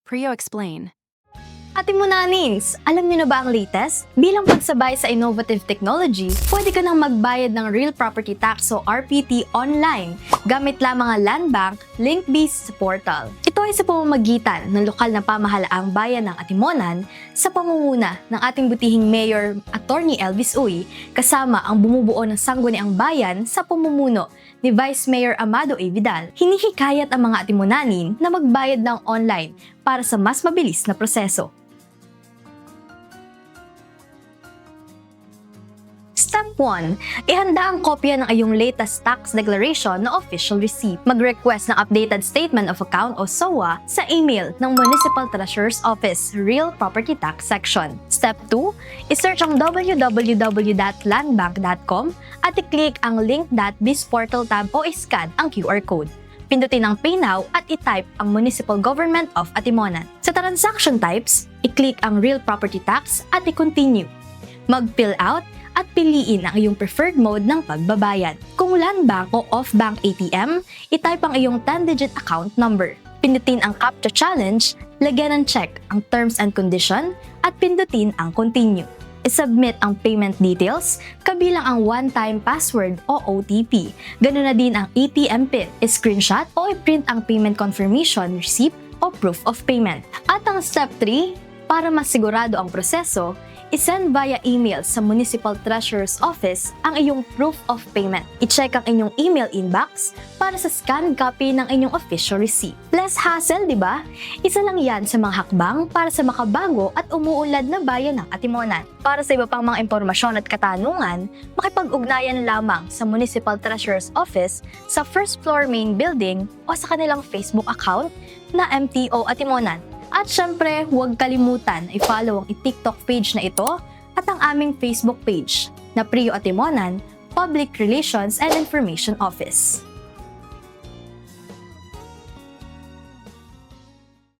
Prio Explain. Ate Monanins, alam niyo na ba ang latest? Bilang pagsabay sa innovative technology, pwede ka nang magbayad ng Real Property Tax o RPT online gamit lamang ang Land Bank link-based sa portal. Ito ay sa pamamagitan ng lokal na pamahalaang bayan ng Atimonan sa pamumuna ng ating butihing Mayor Attorney Elvis Uy kasama ang bumubuo ng sangguniang bayan sa pamumuno ni Vice Mayor Amado A. Vidal. Hinihikayat ang mga Atimonanin na magbayad ng online para sa mas mabilis na proseso. Step 1. Ihanda ang kopya ng iyong latest tax declaration na official receipt. Mag-request ng updated statement of account o SOA sa email ng Municipal Treasurer's Office Real Property Tax Section. Step 2. I-search ang www.landbank.com at i-click ang link.bizportal tab o i-scan ang QR code. Pindutin ang Pay Now at i-type ang Municipal Government of Atimonan. Sa transaction types, i-click ang Real Property Tax at i-continue. Mag-fill out at piliin ang iyong preferred mode ng pagbabayad. Kung land bank o off-bank ATM, i-type ang iyong 10-digit account number. Pindutin ang CAPTCHA challenge, lagyan ng check ang terms and condition, at pindutin ang continue. I-submit ang payment details, kabilang ang one-time password o OTP. Ganun na din ang ATM PIN. I-screenshot o i-print ang payment confirmation receipt o proof of payment. At ang step 3, para mas sigurado ang proseso, i-send via email sa Municipal Treasurer's Office ang iyong proof of payment. I-check ang inyong email inbox para sa scanned copy ng inyong official receipt. Less hassle, di ba? Isa lang yan sa mga hakbang para sa makabago at umuunlad na bayan ng Atimonan. Para sa iba pang mga impormasyon at katanungan, makipag-ugnayan lamang sa Municipal Treasurer's Office sa first floor main building o sa kanilang Facebook account na MTO Atimonan. At syempre, huwag kalimutan i-follow ang TikTok page na ito at ang aming Facebook page na Prio Atimonan Public Relations and Information Office.